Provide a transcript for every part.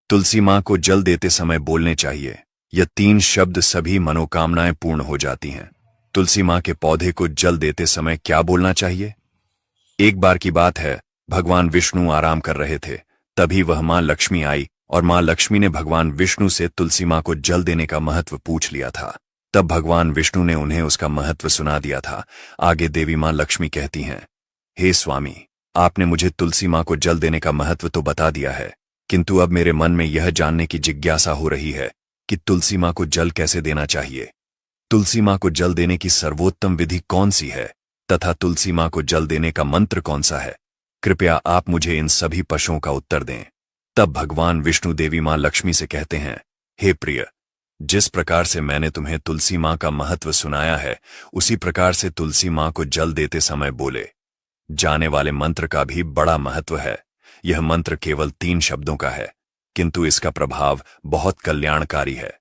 तुलसी माँ को जल देते समय बोलने चाहिए। यह 3 शब्द सभी मनोकामनाएं पूर्ण हो जाती हैं। तुलसी माँ के पौधे को जल देते समय क्या बोलना चाहिए? एक बार की बात है, भगवान विष्णु आराम कर रहे थे। तभी वह माँ लक्ष्मी आई और माँ लक्ष्मी ने भगवान विष्णु से तुलसी माँ को जल देने का महत्व पूछ लिया था। तब भगवान विष्णु ने उन्हें उसका महत्व सुना दिया था। आगे देवी माँ लक्ष्मी कहती हैं, हे स्वामी, आपने मुझे तुलसी माँ को जल देने का महत्व तो बता दिया है, किंतु अब मेरे मन में यह जानने की जिज्ञासा हो रही है कि तुलसी माँ को जल कैसे देना चाहिए। तुलसी माँ को जल देने की सर्वोत्तम विधि कौन सी है तथा तुलसी माँ को जल देने का मंत्र कौन सा है? कृपया आप मुझे इन सभी प्रश्नों का उत्तर दें। तब भगवान विष्णु देवी माँ लक्ष्मी से कहते हैं, हे प्रिय, जिस प्रकार से मैंने तुम्हें तुलसी माँ का महत्व सुनाया है, उसी प्रकार से तुलसी माँ को जल देते समय बोले जाने वाले मंत्र का भी बड़ा महत्व है। यह मंत्र केवल 3 शब्दों का है, किंतु इसका प्रभाव बहुत कल्याणकारी है।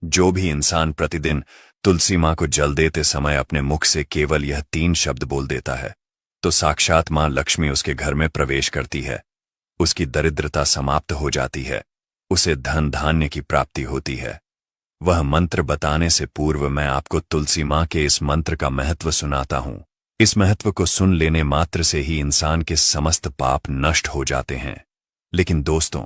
जो भी इंसान प्रतिदिन तुलसी माँ को जल देते समय अपने मुख से केवल यह 3 शब्द बोल देता है, तो साक्षात माँ लक्ष्मी उसके घर में प्रवेश करती है। उसकी दरिद्रता समाप्त हो जाती है, उसे धन धान्य की प्राप्ति होती है। वह मंत्र बताने से पूर्व मैं आपको तुलसी माँ के इस मंत्र का महत्व सुनाता हूं। इस महत्व को सुन लेने मात्र से ही इंसान के समस्त पाप नष्ट हो जाते हैं। लेकिन दोस्तों,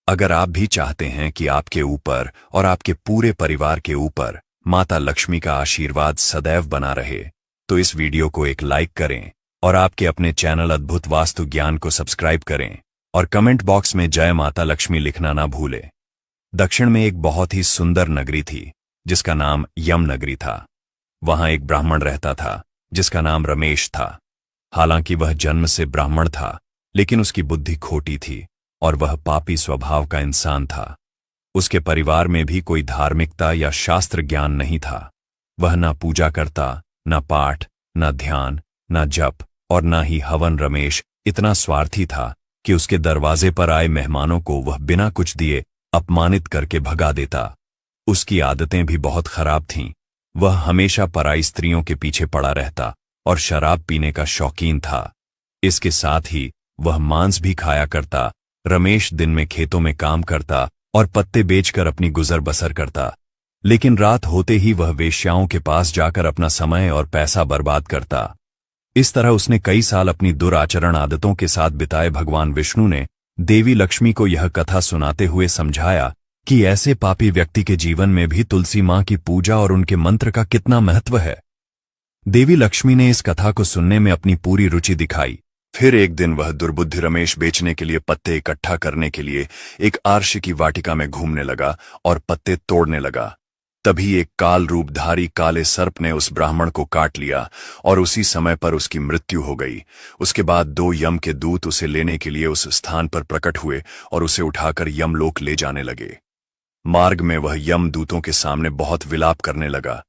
अगर आप भी चाहते हैं कि आपके ऊपर और आपके पूरे परिवार के ऊपर माता लक्ष्मी का आशीर्वाद सदैव बना रहे, तो इस वीडियो को एक लाइक करें और आपके अपने चैनल अद्भुत वास्तु ज्ञान को सब्सक्राइब करें और कमेंट बॉक्स में जय माता लक्ष्मी लिखना ना भूलें। दक्षिण में एक बहुत ही सुंदर नगरी थी जिसका नाम यम नगरी था। वहां एक ब्राह्मण रहता था जिसका नाम रमेश था। हालांकि वह जन्म से ब्राह्मण था, लेकिन उसकी बुद्धि खोटी थी और वह पापी स्वभाव का इंसान था। उसके परिवार में भी कोई धार्मिकता या शास्त्र ज्ञान नहीं था। वह ना पूजा करता, ना पाठ, ना ध्यान, ना जप और ना ही हवन। रमेश इतना स्वार्थी था कि उसके दरवाजे पर आए मेहमानों को वह बिना कुछ दिए अपमानित करके भगा देता। उसकी आदतें भी बहुत खराब थीं। वह हमेशा पराई स्त्रियों के पीछे पड़ा रहता और शराब पीने का शौकीन था। इसके साथ ही वह मांस भी खाया करता। रमेश दिन में खेतों में काम करता और पत्ते बेचकर अपनी गुजर बसर करता, लेकिन रात होते ही वह वेश्याओं के पास जाकर अपना समय और पैसा बर्बाद करता। इस तरह उसने कई साल अपनी दुराचरण आदतों के साथ बिताए। भगवान विष्णु ने देवी लक्ष्मी को यह कथा सुनाते हुए समझाया कि ऐसे पापी व्यक्ति के जीवन में भी तुलसी माँ की पूजा और उनके मंत्र का कितना महत्व है। देवी लक्ष्मी ने इस कथा को सुनने में अपनी पूरी रुचि दिखाई। फिर एक दिन वह दुर्बुद्धि रमेश बेचने के लिए पत्ते इकट्ठा करने के लिए एक आर्ष की वाटिका में घूमने लगा और पत्ते तोड़ने लगा। तभी एक काल रूपधारी काले सर्प ने उस ब्राह्मण को काट लिया और उसी समय पर उसकी मृत्यु हो गई। उसके बाद 2 यम के दूत उसे लेने के लिए उस स्थान पर प्रकट हुए और उसे उठाकर यमलोक ले जाने लगे। मार्ग में वह यम दूतों के सामने बहुत विलाप करने लगा,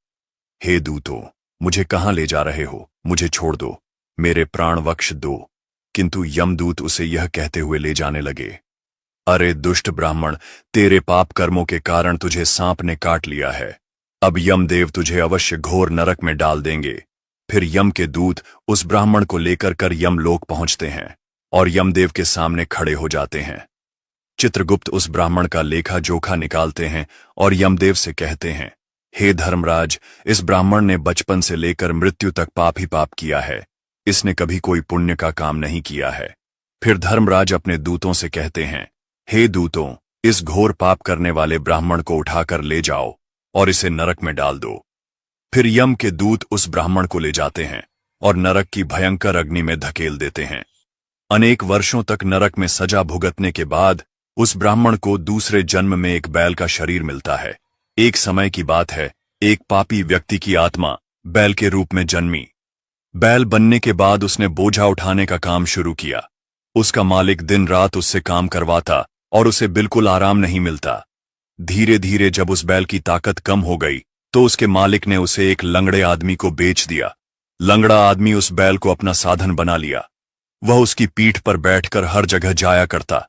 हे दूतों, मुझे कहां ले जा रहे हो? मुझे छोड़ दो, मेरे प्राण बख्श दो। किंतु यमदूत उसे यह कहते हुए ले जाने लगे, अरे दुष्ट ब्राह्मण, तेरे पाप कर्मों के कारण तुझे सांप ने काट लिया है। अब यमदेव तुझे अवश्य घोर नरक में डाल देंगे। फिर यम के दूत उस ब्राह्मण को लेकर कर यमलोक पहुंचते हैं और यमदेव के सामने खड़े हो जाते हैं। चित्रगुप्त उस ब्राह्मण का लेखा जोखा निकालते हैं और यमदेव से कहते हैं, हे धर्मराज, इस ब्राह्मण ने बचपन से लेकर मृत्यु तक पाप ही पाप किया है। इसने कभी कोई पुण्य का काम नहीं किया है। फिर धर्मराज अपने दूतों से कहते हैं, हे दूतों, इस घोर पाप करने वाले ब्राह्मण को उठाकर ले जाओ और इसे नरक में डाल दो। फिर यम के दूत उस ब्राह्मण को ले जाते हैं और नरक की भयंकर अग्नि में धकेल देते हैं। अनेक वर्षों तक नरक में सजा भुगतने के बाद उस ब्राह्मण को दूसरे जन्म में एक बैल का शरीर मिलता है। एक समय की बात है, एक पापी व्यक्ति की आत्मा बैल के रूप में जन्मी। बैल बनने के बाद उसने बोझा उठाने का काम शुरू किया। उसका मालिक दिन रात उससे काम करवाता और उसे बिल्कुल आराम नहीं मिलता। धीरे धीरे जब उस बैल की ताकत कम हो गई तो उसके मालिक ने उसे एक लंगड़े आदमी को बेच दिया। लंगड़ा आदमी उस बैल को अपना साधन बना लिया। वह उसकी पीठ पर बैठकर हर जगह जाया करता।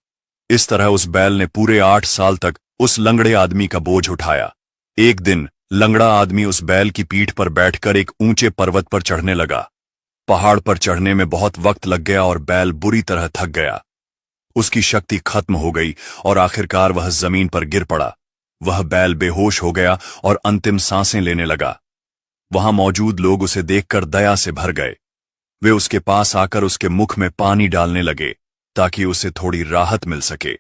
इस तरह उस बैल ने पूरे 8 साल तक उस लंगड़े आदमी का बोझ उठाया। एक दिन लंगड़ा आदमी उस बैल की पीठ पर बैठकर एक ऊंचे पर्वत पर चढ़ने लगा। पहाड़ पर चढ़ने में बहुत वक्त लग गया और बैल बुरी तरह थक गया। उसकी शक्ति खत्म हो गई और आखिरकार वह जमीन पर गिर पड़ा। वह बैल बेहोश हो गया और अंतिम सांसें लेने लगा। वहां मौजूद लोग उसे देखकर दया से भर गए। वे उसके पास आकर उसके मुख में पानी डालने लगे ताकि उसे थोड़ी राहत मिल सके।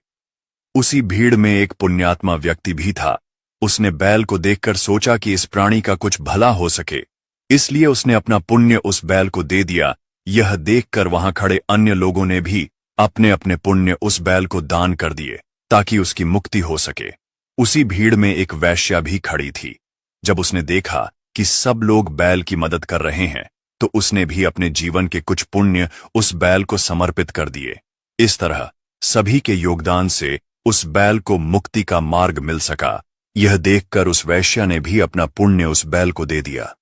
उसी भीड़ में एक पुण्यात्मा व्यक्ति भी था। उसने बैल को देखकर सोचा कि इस प्राणी का कुछ भला हो सके, इसलिए उसने अपना पुण्य उस बैल को दे दिया। यह देखकर वहां खड़े अन्य लोगों ने भी अपने अपने पुण्य उस बैल को दान कर दिए ताकि उसकी मुक्ति हो सके। उसी भीड़ में एक वैश्या भी खड़ी थी। जब उसने देखा कि सब लोग बैल की मदद कर रहे हैं तो उसने भी अपने जीवन के कुछ पुण्य उस बैल को समर्पित कर दिए। इस तरह सभी के योगदान से उस बैल को मुक्ति का मार्ग मिल सका। यह देखकर उस वैश्या ने भी अपना पुण्य उस बैल को दे दिया।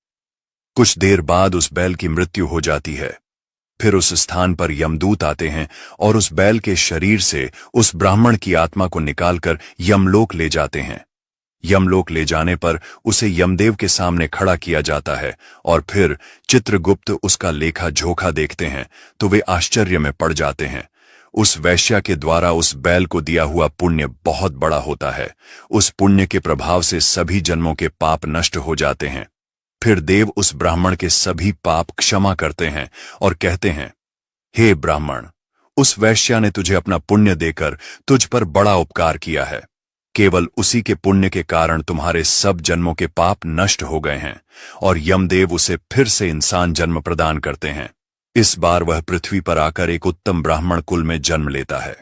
कुछ देर बाद उस बैल की मृत्यु हो जाती है। फिर उस स्थान पर यमदूत आते हैं और उस बैल के शरीर से उस ब्राह्मण की आत्मा को निकालकर यमलोक ले जाते हैं। यमलोक ले जाने पर उसे यमदेव के सामने खड़ा किया जाता है और फिर चित्रगुप्त उसका लेखा जोखा देखते हैं तो वे आश्चर्य में पड़ जाते हैं। उस वैश्या के द्वारा उस बैल को दिया हुआ पुण्य बहुत बड़ा होता है। उस पुण्य के प्रभाव से सभी जन्मों के पाप नष्ट हो जाते हैं। फिर देव उस ब्राह्मण के सभी पाप क्षमा करते हैं और कहते हैं, हे ब्राह्मण, उस वैश्या ने तुझे अपना पुण्य देकर तुझ पर बड़ा उपकार किया है। केवल उसी के पुण्य के कारण तुम्हारे सब जन्मों के पाप नष्ट हो गए हैं और यमदेव उसे फिर से इंसान जन्म प्रदान करते हैं। इस बार वह पृथ्वी पर आकर एक उत्तम ब्राह्मण कुल में जन्म लेता है।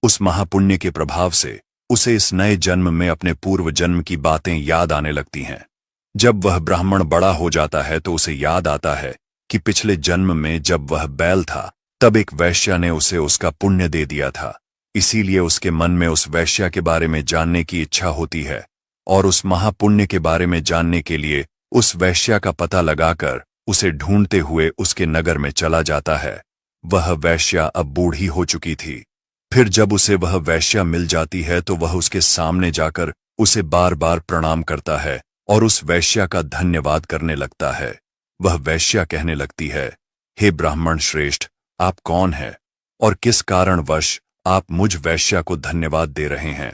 उस महापुण्य के प्रभाव से उसे इस नए जन्म में अपने पूर्व जन्म की बातें याद आने लगती हैं। जब वह ब्राह्मण बड़ा हो जाता है तो उसे याद आता है कि पिछले जन्म में जब वह बैल था तब एक वैश्या ने उसे उसका पुण्य दे दिया था। इसीलिए उसके मन में उस वैश्या के बारे में जानने की इच्छा होती है और उस महापुण्य के बारे में जानने के लिए उस वैश्या का पता लगाकर उसे ढूंढते हुए उसके नगर में चला जाता है। वह वैश्या अब बूढ़ी हो चुकी थी। फिर जब उसे वह वैश्या मिल जाती है तो वह उसके सामने जाकर उसे बार बार प्रणाम करता है और उस वैश्या का धन्यवाद करने लगता है। वह वैश्या कहने लगती है, हे ब्राह्मण श्रेष्ठ, आप कौन हैं और किस कारणवश आप मुझ वैश्या को धन्यवाद दे रहे हैं?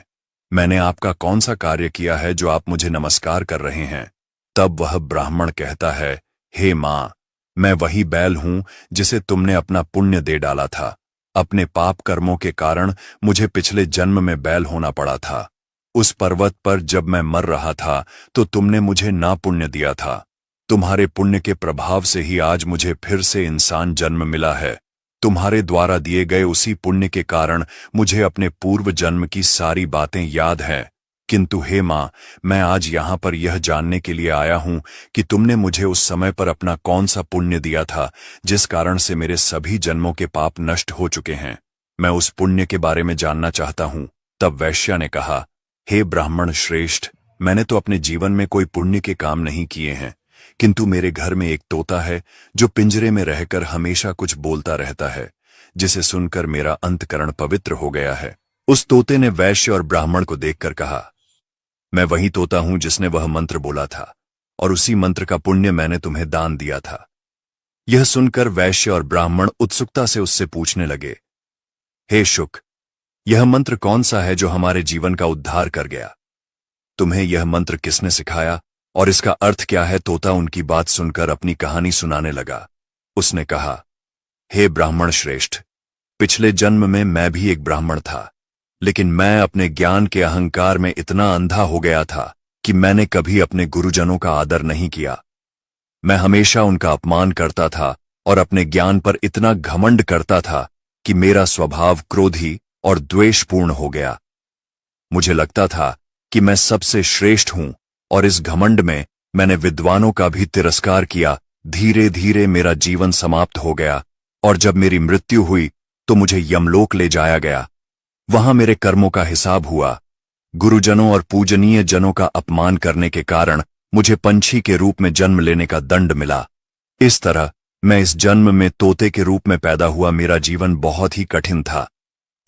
मैंने आपका कौन सा कार्य किया है जो आप मुझे नमस्कार कर रहे हैं? तब वह ब्राह्मण कहता है, हे मां, मैं वही बैल हूं जिसे तुमने अपना पुण्य दे डाला था। अपने पाप कर्मों के कारण मुझे पिछले जन्म में बैल होना पड़ा था। उस पर्वत पर जब मैं मर रहा था तो तुमने मुझे ना पुण्य दिया था। तुम्हारे पुण्य के प्रभाव से ही आज मुझे फिर से इंसान जन्म मिला है। तुम्हारे द्वारा दिए गए उसी पुण्य के कारण मुझे अपने पूर्व जन्म की सारी बातें याद हैं। किंतु हे मां, मैं आज यहां पर यह जानने के लिए आया हूं कि तुमने मुझे उस समय पर अपना कौन सा पुण्य दिया था जिस कारण से मेरे सभी जन्मों के पाप नष्ट हो चुके हैं। मैं उस पुण्य के बारे में जानना चाहता हूं। तब वैश्या ने कहा, हे ब्राह्मण श्रेष्ठ, मैंने तो अपने जीवन में कोई पुण्य के काम नहीं किए हैं, किंतु मेरे घर में एक तोता है जो पिंजरे में रहकर हमेशा कुछ बोलता रहता है, जिसे सुनकर मेरा अंतकरण पवित्र हो गया है। उस तोते ने वैश्य और ब्राह्मण को देखकर कहा, मैं वही तोता हूं जिसने वह मंत्र बोला था और उसी मंत्र का पुण्य मैंने तुम्हें दान दिया था। यह सुनकर वैश्य और ब्राह्मण उत्सुकता से उससे पूछने लगे, हे शुक, यह मंत्र कौन सा है जो हमारे जीवन का उद्धार कर गया? तुम्हें यह मंत्र किसने सिखाया और इसका अर्थ क्या है? तोता उनकी बात सुनकर अपनी कहानी सुनाने लगा। उसने कहा, हे ब्राह्मण श्रेष्ठ, पिछले जन्म में मैं भी एक ब्राह्मण था, लेकिन मैं अपने ज्ञान के अहंकार में इतना अंधा हो गया था कि मैंने कभी अपने गुरुजनों का आदर नहीं किया। मैं हमेशा उनका अपमान करता था और अपने ज्ञान पर इतना घमंड करता था कि मेरा स्वभाव क्रोधी और द्वेषपूर्ण हो गया। मुझे लगता था कि मैं सबसे श्रेष्ठ हूं और इस घमंड में मैंने विद्वानों का भी तिरस्कार किया। धीरे धीरे मेरा जीवन समाप्त हो गया और जब मेरी मृत्यु हुई तो मुझे यमलोक ले जाया गया। वहां मेरे कर्मों का हिसाब हुआ। गुरुजनों और पूजनीय जनों का अपमान करने के कारण मुझे पंछी के रूप में जन्म लेने का दंड मिला। इस तरह मैं इस जन्म में तोते के रूप में पैदा हुआ। मेरा जीवन बहुत ही कठिन था।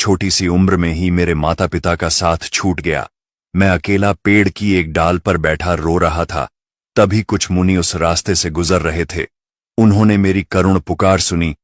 छोटी सी उम्र में ही मेरे माता पिता का साथ छूट गया। मैं अकेला पेड़ की एक डाल पर बैठा रो रहा था। तभी कुछ मुनि उस रास्ते से गुजर रहे थे। उन्होंने मेरी करुण पुकार सुनी